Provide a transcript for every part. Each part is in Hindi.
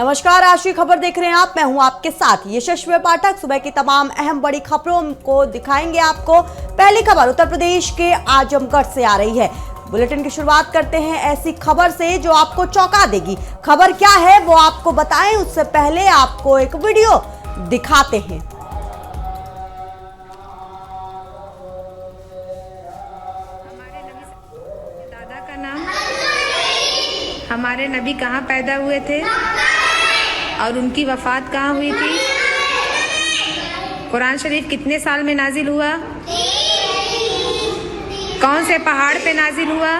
नमस्कार, आज की खबर देख रहे हैं आप। मैं हूं आपके साथ यशस्वी पाठक। सुबह की तमाम अहम बड़ी खबरों को दिखाएंगे आपको। पहली खबर उत्तर प्रदेश के आजमगढ़ से आ रही है। बुलेटिन की शुरुआत करते हैं ऐसी खबर से जो आपको चौंका देगी। खबर क्या है वो आपको बताएं, उससे पहले आपको एक वीडियो दिखाते हैं। हमारे नबी कहाँ पैदा हुए थे और उनकी वफात कहाँ हुई थी? कुरान शरीफ कितने साल में नाजिल हुआ? कौन से पहाड़ पे नाजिल हुआ?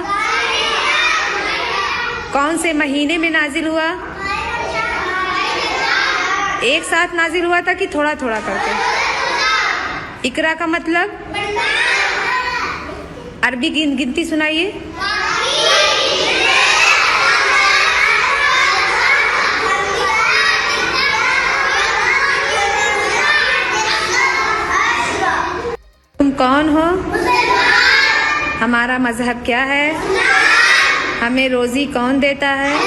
कौन से महीने में नाजिल हुआ? एक साथ नाजिल हुआ था कि थोड़ा थोड़ा करके? इकरा का मतलब अरबी गिनती सुनाइए। तुम कौन हो? हमारा मजहब क्या है? हमें रोजी कौन देता है?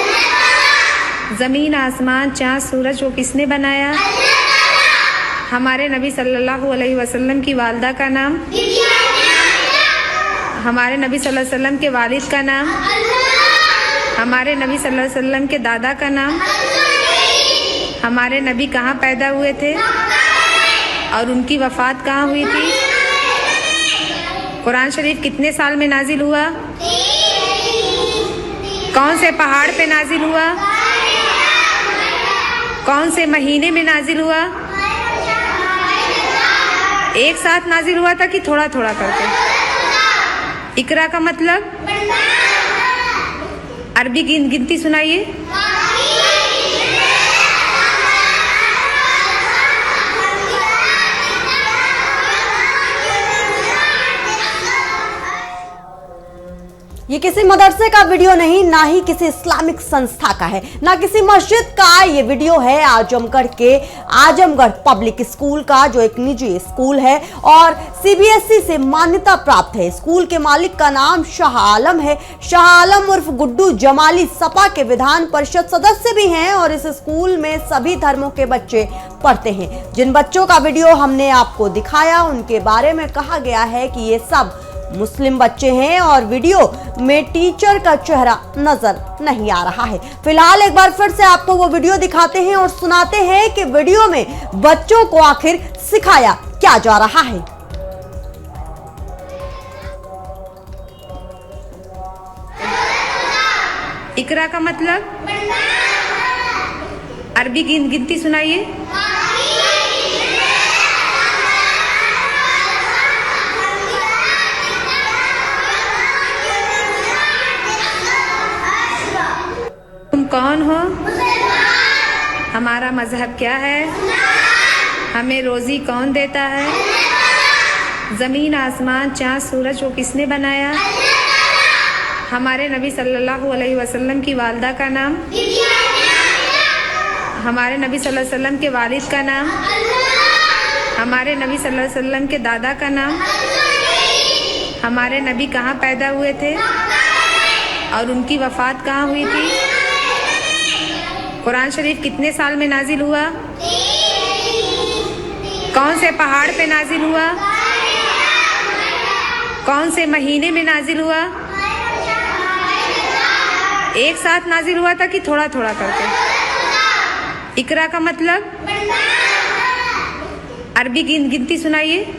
जमीन आसमान चाँद सूरज को किसने बनाया? हमारे नबी सल्लल्लाहु अलैहि वसल्लम की वालदा का नाम? हमारे नबी सल्लल्लाहु अलैहि वसल्लम के वालिद का नाम? हमारे नबी सल्लल्लाहु अलैहि वसल्लम के दादा का नाम? हमारे नबी कहाँ पैदा हुए थे और उनकी वफात कहाँ हुई थी? कुरान शरीफ कितने साल में नाजिल हुआ? कौन से पहाड़ पे नाजिल हुआ? कौन से महीने में नाजिल हुआ? एक साथ नाजिल हुआ था कि थोड़ा थोड़ा करके? इकरा का मतलब अरबी गिनती सुनाइए। ये किसी मदरसे का वीडियो नहीं, ना ही किसी इस्लामिक संस्था का है, ना किसी मस्जिद का। ये वीडियो है आजमगढ़ के आजमगढ़ पब्लिक स्कूल का, जो एक निजी स्कूल है और सीबीएसई से मान्यता प्राप्त है। स्कूल के मालिक का नाम शाह आलम है। शाह आलम उर्फ गुड्डू जमाली सपा के विधान परिषद सदस्य भी हैं और इस स्कूल में सभी धर्मों के बच्चे पढ़ते हैं। जिन बच्चों का वीडियो हमने आपको दिखाया उनके बारे में कहा गया है कि ये सब मुस्लिम बच्चे हैं और वीडियो में टीचर का चेहरा नजर नहीं आ रहा है। फिलहाल एक बार फिर से आपको वो वीडियो दिखाते हैं और सुनाते हैं कि वीडियो में बच्चों को आखिर सिखाया क्या जा रहा है। इकरा का मतलब अरबी गिनती सुनाइए। तुम कौन हो? हमारा मजहब क्या है? हमें रोजी कौन देता है? जमीन आसमान चाँद सूरज को किसने बनाया? हमारे नबी सल्लल्लाहु अलैहि वसल्लम की वालदा का नाम? हमारे नबी सल्लल्लाहु अलैहि वसल्लम के वालिद का नाम? हमारे नबी सल्लल्लाहु अलैहि वसल्लम के दादा का नाम? हमारे नबी कहाँ पैदा हुए थे और उनकी वफात कहाँ हुई थी? कुरान शरीफ कितने साल में नाजिल हुआ? कौन से पहाड़ पे नाजिल हुआ? कौन से महीने में नाजिल हुआ? एक साथ नाजिल हुआ था कि थोड़ा थोड़ा करके? इकरा का मतलब अरबी गिनती सुनाइए।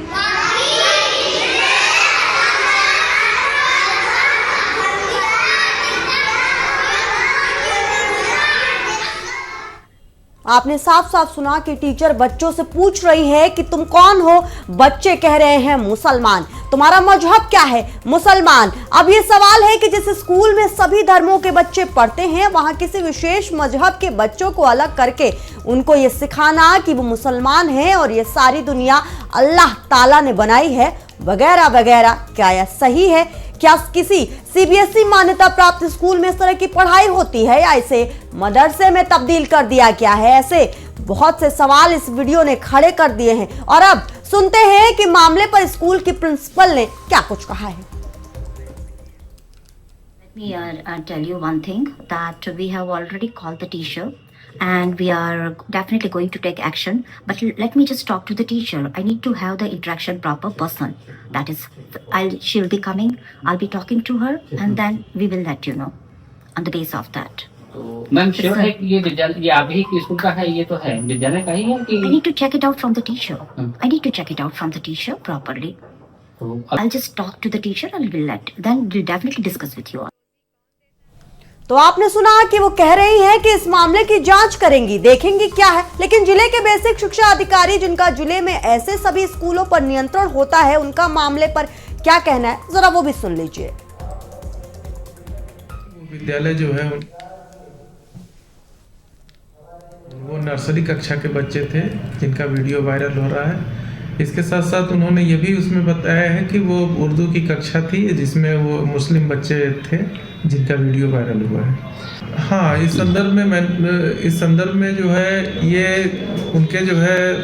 आपने साफ साफ सुना कि टीचर बच्चों से पूछ रही है कि तुम कौन हो। बच्चे कह रहे हैं मुसलमान। तुम्हारा मजहब क्या है? मुसलमान। अब ये सवाल है कि जिस स्कूल में सभी धर्मों के बच्चे पढ़ते हैं वहां किसी विशेष मजहब के बच्चों को अलग करके उनको ये सिखाना कि वो मुसलमान हैं और ये सारी दुनिया अल्लाह ताला ने बनाई है वगैरह वगैरह, क्या यह सही है? क्या किसी सीबीएसई मान्यता प्राप्त स्कूल में इस तरह की पढ़ाई होती है या इसे मदरसे में तब्दील कर दिया गया है? ऐसे बहुत से सवाल इस वीडियो ने खड़े कर दिए हैं और अब सुनते हैं कि मामले पर स्कूल की प्रिंसिपल ने क्या कुछ कहा है। Let me tell you one thing, that we have already called the teacher and we are definitely going to take action. But let me just talk to the teacher. I need to have the interaction proper person. That is, she'll be coming. I'll be talking to her, and then we will let you know on the base of that. तो मैम श्योर है कि ये विद्यालय ये आप ही के स्कूल का है, ये तो है विद्यालय का ही है कि I need to check it out from the teacher. I need to check it out from the teacher properly. तो I'll just talk to the teacher and then we'll definitely discuss with you all. तो आपने सुना कि वो कह रही हैं कि इस मामले की जांच करेंगी, देखेंगी क्या है। लेकिन जिले के बेसिक शिक्षा अधिकारी जिनका जिले में ऐसे सभी स्कूलों पर नियंत्रण होता है, उनका मामले पर क्या कहना है, जरा वो भी सुन लीजिए। विद्यालय जो है वो नर्सरी कक्षा के बच्चे थे जिनका वीडियो वायरल हो रहा है। इसके साथ साथ उन्होंने ये भी उसमें बताया है कि वो उर्दू की कक्षा थी जिसमें वो मुस्लिम बच्चे थे जिनका वीडियो वायरल हुआ है। हाँ, इस संदर्भ में जो है ये उनके जो है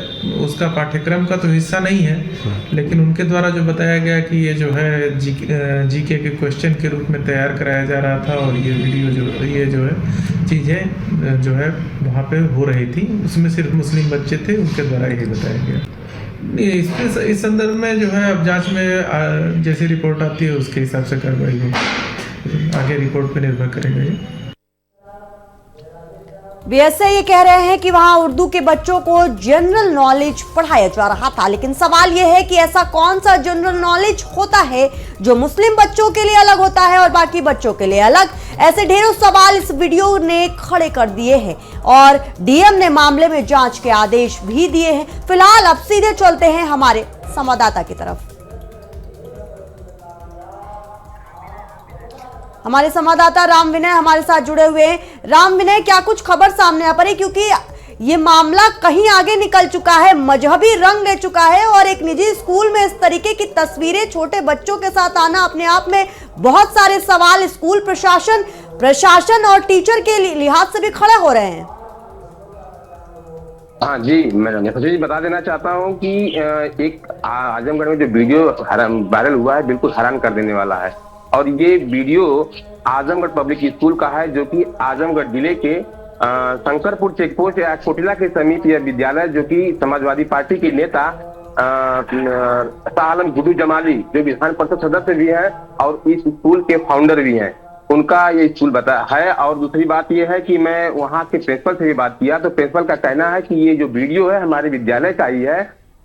उसका पाठ्यक्रम का तो हिस्सा नहीं है, लेकिन उनके द्वारा जो बताया गया कि ये जो है जीके के क्वेश्चन के रूप में तैयार कराया जा रहा था और ये वीडियो ये जो है चीज़ें जो है वहाँ पे हो रही थी, उसमें सिर्फ मुस्लिम बच्चे थे, उनके द्वारा ये बताया गया। इस संदर्भ में जो है अब जांच में जैसी रिपोर्ट आती है उसके हिसाब से कार्रवाई होगी, आगे रिपोर्ट पे निर्भर करेगा ये। बीएसए ये कह रहे हैं कि वहां उर्दू के बच्चों को जनरल नॉलेज पढ़ाया जा रहा था, लेकिन सवाल यह है कि ऐसा कौन सा जनरल नॉलेज होता है जो मुस्लिम बच्चों के लिए अलग होता है और बाकी बच्चों के लिए अलग। ऐसे ढेरों सवाल इस वीडियो ने खड़े कर दिए हैं और डीएम ने मामले में जांच के आदेश भी दिए हैं। फिलहाल अब सीधे चलते हैं हमारे संवाददाता की तरफ। हमारे संवाददाता राम विनय हमारे साथ जुड़े हुए हैं। राम विनय, क्या कुछ खबर सामने आ पड़ी, क्योंकि ये मामला कहीं आगे निकल चुका है, मजहबी रंग ले चुका है और एक निजी स्कूल में इस तरीके की तस्वीरें छोटे बच्चों के साथ आना अपने आप में बहुत सारे सवाल स्कूल प्रशासन और टीचर के लिहाज से भी खड़े हो रहे हैं। हाँ जी, मैं जी बता देना चाहता हूँ कि एक आजमगढ़ में जो वीडियो वायरल हुआ है बिल्कुल हैरान कर देने वाला है। और ये वीडियो आजमगढ़ पब्लिक स्कूल का है जो कि आजमगढ़ जिले के शंकरपुर चेकपोस्ट या कोटिला के समीप यह विद्यालय, जो कि समाजवादी पार्टी के नेता शाह आलम गुड्डू जमाली जो विधान परिषद सदस्य भी हैं और इस स्कूल के फाउंडर भी हैं, उनका ये स्कूल बता है। और दूसरी बात ये है कि मैं वहाँ के प्रिंसिपल से भी बात किया तो प्रिंसिपल का कहना है कि ये जो वीडियो है हमारे विद्यालय का ही है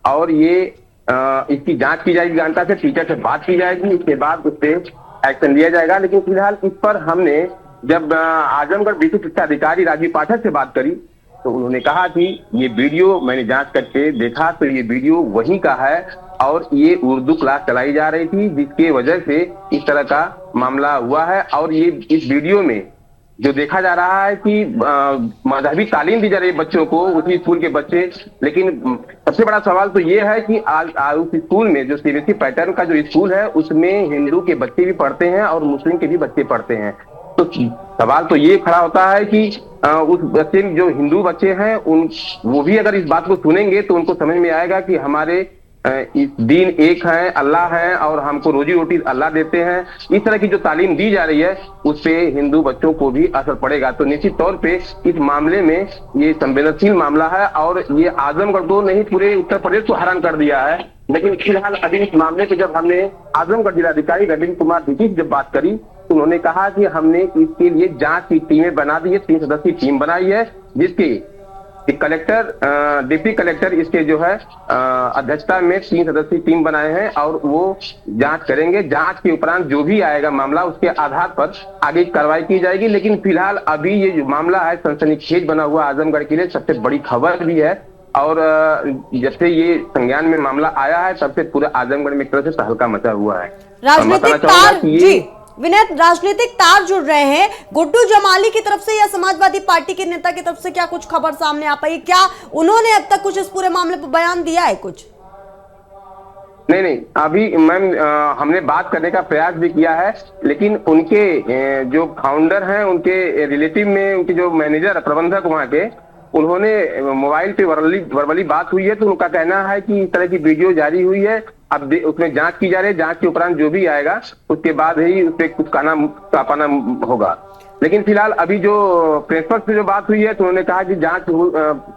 और ये इसकी जांच की जाएगी, जानता से टीचर से बात की जाएगी, इसके बाद उस पर एक्शन लिया जाएगा। लेकिन फिलहाल इस पर हमने जब आजमगढ़ बेसिक शिक्षा अधिकारी राजीव पाठक से बात करी तो उन्होंने कहा कि ये वीडियो मैंने जांच करके देखा तो ये वीडियो वहीं का है और ये उर्दू क्लास चलाई जा रही थी जिसके वजह से इस तरह का मामला हुआ है। और ये इस वीडियो में जो देखा जा रहा है कि मजहबी तालीम दी जा रही है बच्चों को, उसी स्कूल के बच्चे। लेकिन सबसे बड़ा सवाल तो ये है कि उस स्कूल में जो सीबीएसई पैटर्न का जो स्कूल है उसमें हिंदू के बच्चे भी पढ़ते हैं और मुस्लिम के भी बच्चे पढ़ते हैं। तो सवाल तो ये खड़ा होता है कि उस बच्चे जो हिंदू बच्चे हैं वो भी अगर इस बात को सुनेंगे तो उनको समझ में आएगा कि हमारे इस दीन एक है, अल्लाह है और हमको रोजी रोटी अल्लाह देते हैं। इस तरह की जो तालीम दी जा रही है उससे हिंदू बच्चों को भी असर पड़ेगा। तो निश्चित तौर पे इस मामले में ये संवेदनशील मामला है और ये आजमगढ़ को नहीं पूरे उत्तर प्रदेश को हैरान कर दिया है। लेकिन फिलहाल अभी इस मामले पे जब हमने आजमगढ़ जिलाधिकारी रविंद्र कुमार दीक्षित से जब बात करी तो उन्होंने कहा कि हमने इसके लिए जांच की टीमें बना दी है, 3 सदस्यीय टीम बनाई है जिसके कलेक्टर डिप्टी कलेक्टर इसके जो है अध्यक्षता में 3 सदस्यीय टीम बनाए हैं और वो जांच करेंगे। जांच के उपरांत जो भी आएगा मामला उसके आधार पर आगे कार्रवाई की जाएगी। लेकिन फिलहाल अभी ये जो मामला है सनसनीखेज बना हुआ आजमगढ़ के लिए सबसे बड़ी खबर भी है और जब से ये संज्ञान में मामला आया है तब से पूरे आजमगढ़ में एक तरह से तहलका मचा हुआ है। राजनीतिक तार जी विनय, राजनीतिक तार जुड़ रहे हैं गुड्डू जमाली की तरफ से या समाजवादी पार्टी के नेता की तरफ से, क्या कुछ खबर सामने आ पाई? क्या उन्होंने अब तक कुछ इस पूरे मामले पर बयान दिया है कुछ? नहीं, अभी मैम हमने बात करने का प्रयास भी किया है लेकिन उनके जो फाउंडर हैं उनके रिलेटिव में उनके जो मैनेजर प्रबंधक वहाँ के उन्होंने मोबाइल पे वर्बली बात हुई है तो उनका कहना है कि इस तरह की वीडियो जारी हुई है, अब उसमें जांच की जा रही है, जांच के उपरांत जो भी आएगा उसके बाद ही उस पर कुछ पाना होगा। लेकिन फिलहाल अभी जो प्रिंसिपल से जो बात हुई है तो उन्होंने कहा कि जांच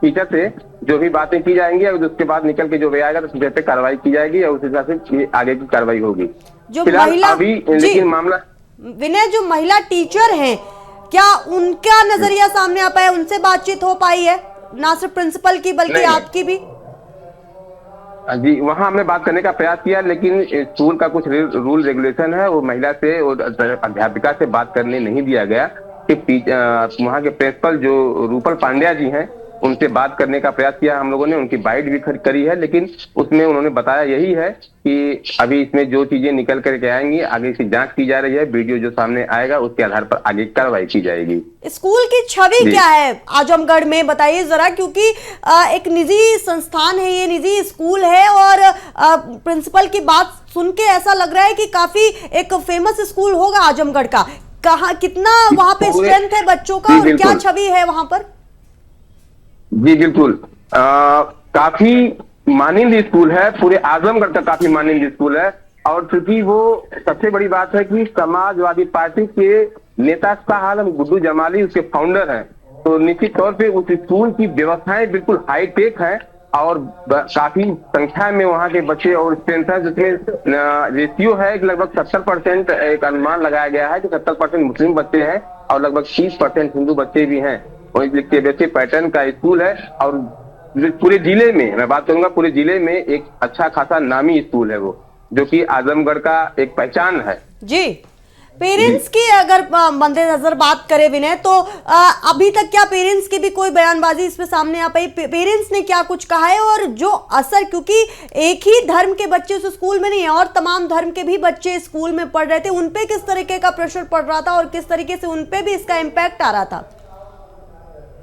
टीचर से जो भी बातें की जाएंगी और उसके बाद निकल के जो भी आएगा तो उस पे कार्रवाई की जाएगी और उस हिसाब से आगे की कार्रवाई होगी। जो फिलहाल महिला अभी लेकिन मामला विनय, जो महिला टीचर हैं, क्या उनका नजरिया सामने आ पाया, उनसे बातचीत हो पाई है, ना सिर्फ प्रिंसिपल की बल्कि नहीं। आपकी भी? जी, वहाँ हमने बात करने का प्रयास किया लेकिन स्कूल का कुछ रूल रेगुलेशन है, वो महिला से और अध्यापिका से बात करने नहीं दिया गया कि वहाँ के प्रिंसिपल जो रूपल पांड्या जी हैं उनसे बात करने का प्रयास किया हम लोगों ने, उनकी बाइट भी करी है, लेकिन उसमें उन्होंने बताया यही है कि अभी इसमें जो चीजें निकल करके आएंगी आगे इसकी जांच की जा रही है, वीडियो जो सामने आएगा उसके आधार पर आगे कार्रवाई की जाएगी। स्कूल की छवि क्या है आजमगढ़ में, बताइए जरा, क्योंकि एक निजी संस्थान है, ये निजी स्कूल है और प्रिंसिपल की बात सुन के ऐसा लग रहा है कि काफी एक फेमस स्कूल होगा आजमगढ़ का। कहाँ कितना वहाँ पे स्ट्रेंथ है बच्चों का और क्या छवि है वहाँ पर? जी बिल्कुल, काफी मानिंद स्कूल है, पूरे आजमगढ़ का काफी मानिंद स्कूल है और चूंकि वो सबसे बड़ी बात है कि समाजवादी पार्टी के नेता शाह आलम गुड्डू जमाली उसके फाउंडर हैं, तो निश्चित तौर पे उस स्कूल की व्यवस्थाएं बिल्कुल हाईटेक हैं और काफी संख्या में वहाँ के बच्चे और स्ट्रेंथ है, जिसमें रेशियो है लगभग 70%, एक अनुमान लगाया गया है कि 70% मुस्लिम बच्चे हैं और लगभग 30% हिंदू बच्चे भी हैं। और वैसे पैटर्न का स्कूल है और पूरे जिले में, मैं बात करूंगा पूरे जिले में एक अच्छा खासा नामी स्कूल है वो, जो कि आजमगढ़ का एक पहचान है। जी, पेरेंट्स की अगर मद्देनजर बात करें विनय, तो अभी तक क्या पेरेंट्स की भी कोई बयानबाजी इस पे सामने आ पाई? पेरेंट्स ने क्या कुछ कहा है और जो असर, क्योंकि एक ही धर्म के बच्चे उस स्कूल में नहीं है और तमाम धर्म के भी बच्चे स्कूल में पढ़ रहे थे, उनपे किस तरीके का प्रेशर पड़ रहा था और किस तरीके से उनपे भी इसका इम्पैक्ट आ रहा था?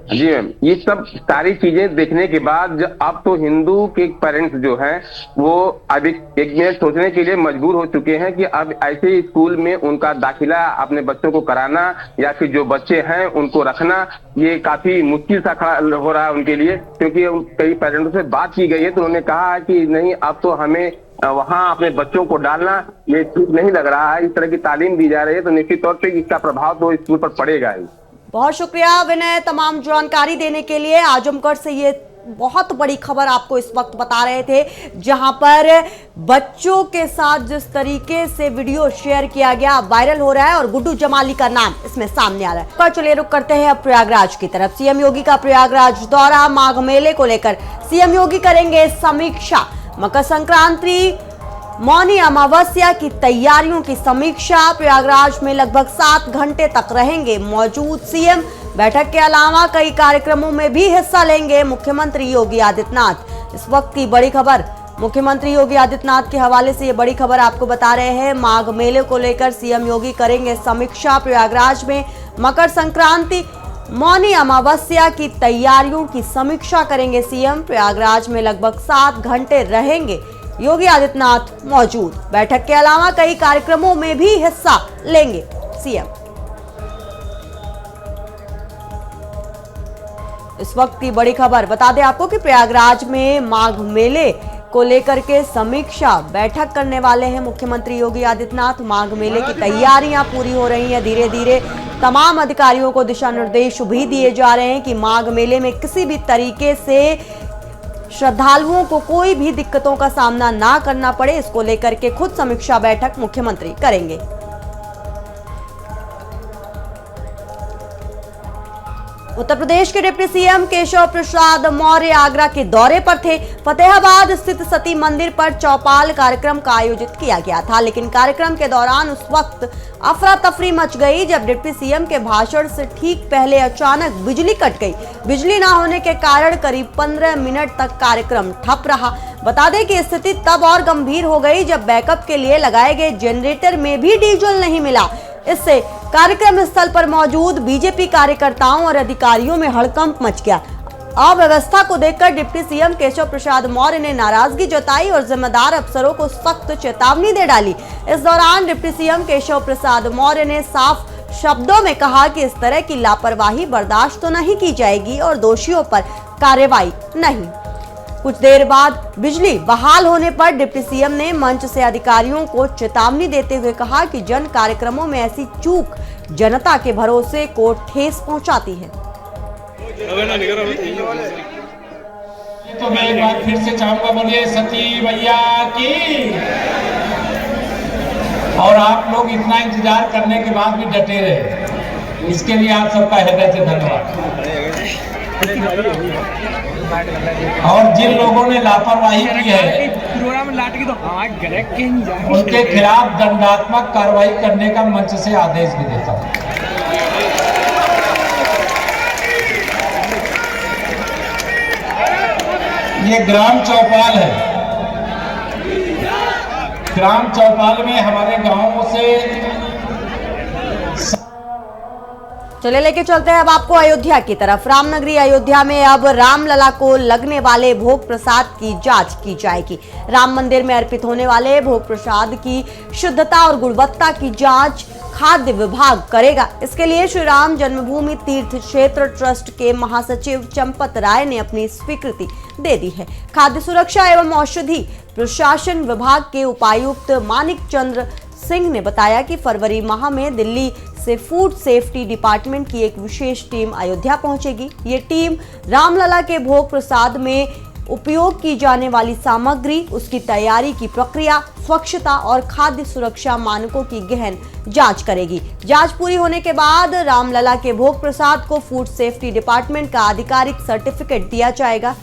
जी मैम, ये सब सारी चीजें देखने के बाद अब तो हिंदू के पेरेंट्स जो हैं वो अब एक मिनट सोचने के लिए मजबूर हो चुके हैं कि अब ऐसे स्कूल में उनका दाखिला अपने बच्चों को कराना या फिर जो बच्चे हैं उनको रखना ये काफी मुश्किल सा खड़ा हो रहा है उनके लिए, क्योंकि कई पेरेंट्स से बात की गई है तो उन्होंने कहा है कि नहीं, अब तो हमें वहाँ अपने बच्चों को डालना ये ठीक नहीं लग रहा है, इस तरह की तालीम दी जा रही है तो निश्चित तौर पर इसका प्रभाव तो स्कूल पर पड़ेगा ही। बहुत शुक्रिया विनय तमाम जानकारी देने के लिए। आजमगढ़ से ये बहुत बड़ी खबर आपको इस वक्त बता रहे थे, जहां पर बच्चों के साथ जिस तरीके से वीडियो शेयर किया गया वायरल हो रहा है और गुड्डू जमाली का नाम इसमें सामने आ रहा है। पर चलिए रुक करते हैं अब प्रयागराज की तरफ। सीएम योगी का प्रयागराज दौरा, माघ मेले को लेकर सीएम योगी करेंगे समीक्षा। मकर संक्रांति मौनी अमावस्या की तैयारियों की समीक्षा। प्रयागराज में लगभग 7 घंटे तक रहेंगे मौजूद सीएम। बैठक के अलावा कई कार्यक्रमों में भी हिस्सा लेंगे मुख्यमंत्री योगी आदित्यनाथ। इस वक्त की बड़ी खबर मुख्यमंत्री योगी आदित्यनाथ के हवाले से ये बड़ी खबर आपको बता रहे हैं। माघ मेले को लेकर सीएम योगी करेंगे समीक्षा। प्रयागराज में मकर संक्रांति मौनी अमावस्या की तैयारियों की समीक्षा करेंगे सीएम। प्रयागराज में लगभग 7 घंटे रहेंगे योगी आदित्यनाथ मौजूद। बैठक के अलावा कई कार्यक्रमों में भी हिस्सा लेंगे सीएम। इस वक्त की बड़ी खबर बता दें आपको कि प्रयागराज में माघ मेले को लेकर के समीक्षा बैठक करने वाले हैं मुख्यमंत्री योगी आदित्यनाथ। माघ मेले की तैयारियां पूरी हो रही हैं, धीरे धीरे तमाम अधिकारियों को दिशा निर्देश भी दिए जा रहे हैं कि माघ मेले में किसी भी तरीके से श्रद्धालुओं को कोई भी दिक्कतों का सामना ना करना पड़े, इसको लेकर के खुद समीक्षा बैठक मुख्यमंत्री करेंगे। उत्तर प्रदेश के डिप्टी सीएम केशव प्रसाद मौर्य आगरा के दौरे पर थे। फतेहाबाद स्थित सती मंदिर पर चौपाल कार्यक्रम का आयोजित किया गया था, लेकिन कार्यक्रम के दौरान उस वक्त अफरा तफरी मच गई जब डिप्टी सीएम के भाषण से ठीक पहले अचानक बिजली कट गई। बिजली न होने के कारण करीब 15 मिनट तक कार्यक्रम ठप रहा। बता दें कि स्थिति तब और गंभीर हो गई जब बैकअप के लिए लगाए गए जनरेटर में भी डीजल नहीं मिला। इससे कार्यक्रम स्थल पर मौजूद बीजेपी कार्यकर्ताओं और अधिकारियों में हड़कंप मच गया। अव्यवस्था को देखकर डिप्टी सीएम केशव प्रसाद मौर्य ने नाराजगी जताई और जिम्मेदार अफसरों को सख्त चेतावनी दे डाली। इस दौरान डिप्टी सीएम केशव प्रसाद मौर्य ने साफ शब्दों में कहा कि इस तरह की लापरवाही बर्दाश्त तो नहीं की जाएगी और दोषियों पर कार्रवाई नहीं। कुछ देर बाद बिजली बहाल होने पर डिप्टी सीएम ने मंच से अधिकारियों को चेतावनी देते हुए कहा कि जन कार्यक्रमों में ऐसी चूक जनता के भरोसे को ठेस पहुंचाती है। तो मैं एक बार फिर से चाहूंगा, बोलिए सती मैया की। और आप लोग इतना इंतजार करने के बाद भी डटे रहे, इसके लिए आप सबका हृदय से धन्यवाद। और जिन लोगों ने लापरवाही की है उनके खिलाफ दंडात्मक कार्रवाई करने का मंच से आदेश भी देता हूं। ये ग्राम चौपाल है। ग्राम चौपाल में हमारे गांवों से चले लेके चलते हैं अब आपको अयोध्या की तरफ। रामनगरी अयोध्या में अब रामलला को लगने वाले भोग प्रसाद की जांच की जाएगी। राम मंदिर में अर्पित होने वाले भोग प्रसाद की शुद्धता और गुणवत्ता की जांच खाद्य विभाग करेगा। इसके लिए श्री राम जन्मभूमि तीर्थ क्षेत्र ट्रस्ट के महासचिव चंपत राय ने अपनी स्वीकृति दे दी है। खाद्य सुरक्षा एवं औषधि प्रशासन विभाग के उपायुक्त मानिक चंद्र सिंह ने बताया कि फरवरी माह में दिल्ली से फूड सेफ्टी डिपार्टमेंट की एक विशेष टीम अयोध्या पहुंचेगी। ये टीम रामलला के भोग प्रसाद में उपयोग की जाने वाली सामग्री, उसकी तैयारी की प्रक्रिया, स्वच्छता और खाद्य सुरक्षा मानकों की गहन जांच करेगी। जांच पूरी होने के बाद रामलला के भोग प्रसाद को फूड सेफ्टी डिपार्टमेंट का आधिकारिक सर्टिफिकेट दिया जाएगा।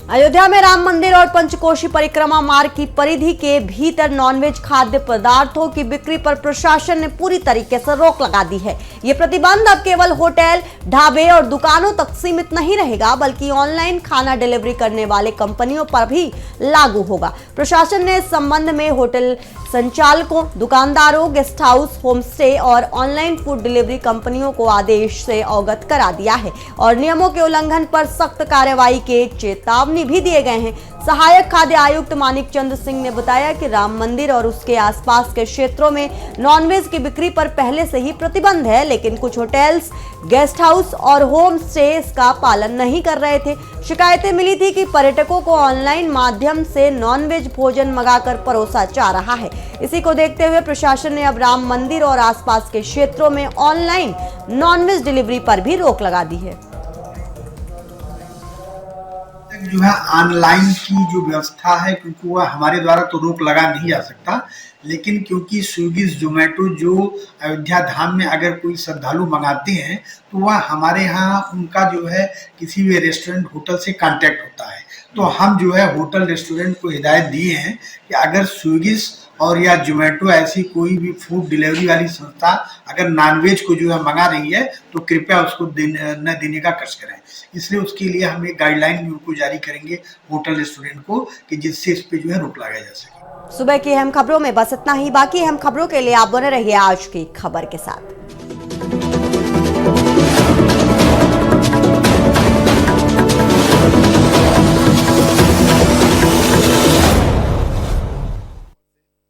अयोध्या में राम मंदिर और पंचकोशी परिक्रमा मार्ग की परिधि के भीतर नॉनवेज खाद्य पदार्थों की बिक्री पर प्रशासन ने पूरी तरीके से रोक लगा दी है। ये प्रतिबंध अब केवल होटल, ढाबे और दुकानों तक सीमित नहीं रहेगा, बल्कि ऑनलाइन खाना डिलीवरी करने वाले कंपनियों पर भी लागू होगा। प्रशासन ने इस संबंध में होटल संचालकों, दुकानदारों, गेस्ट हाउस, होम स्टे और ऑनलाइन फूड डिलीवरी कंपनियों को आदेश से अवगत करा दिया है और नियमों के उल्लंघन पर सख्त कार्रवाई के चेतावनी भी दिए गए हैं। सहायक खाद्य आयुक्त मानिक चंद्र सिंह ने बताया कि राम मंदिर और उसके आसपास के क्षेत्रों में नॉनवेज की बिक्री पर पहले से ही प्रतिबंध है, लेकिन कुछ होटल्स, गेस्ट हाउस और होम स्टे इसका पालन नहीं कर रहे थे। शिकायतें मिली थी कि पर्यटकों को ऑनलाइन माध्यम से नॉनवेज भोजन मंगाकर परोसा जा रहा है। इसी को देखते हुए प्रशासन ने अब राम मंदिर और आसपास के क्षेत्रों में ऑनलाइन नॉनवेज डिलीवरी पर भी रोक लगा दी है। जो है ऑनलाइन की जो व्यवस्था है, क्योंकि वह हमारे द्वारा तो रोक लगा नहीं जा सकता, लेकिन क्योंकि स्विगी, जोमेटो जो अयोध्या धाम में अगर कोई श्रद्धालु मंगाते हैं तो वह हमारे यहाँ उनका जो है किसी भी रेस्टोरेंट, होटल से कांटेक्ट होता है। तो हम जो है होटल, रेस्टोरेंट को हिदायत दिए हैं कि अगर स्विगी और या जोमेटो ऐसी कोई भी फूड डिलीवरी वाली संस्था अगर नॉनवेज को जो है मंगा रही है तो कृपया उसको न देने का कष्ट करें। इसलिए उसके लिए हम एक गाइडलाइन भी उनको जारी करेंगे होटल, रेस्टोरेंट को, कि जिससे इस पे जो है रोक लगाया जा सके। सुबह की अहम खबरों में बस इतना ही। बाकी अहम खबरों के लिए आप बने रहिए आज की खबर के साथ।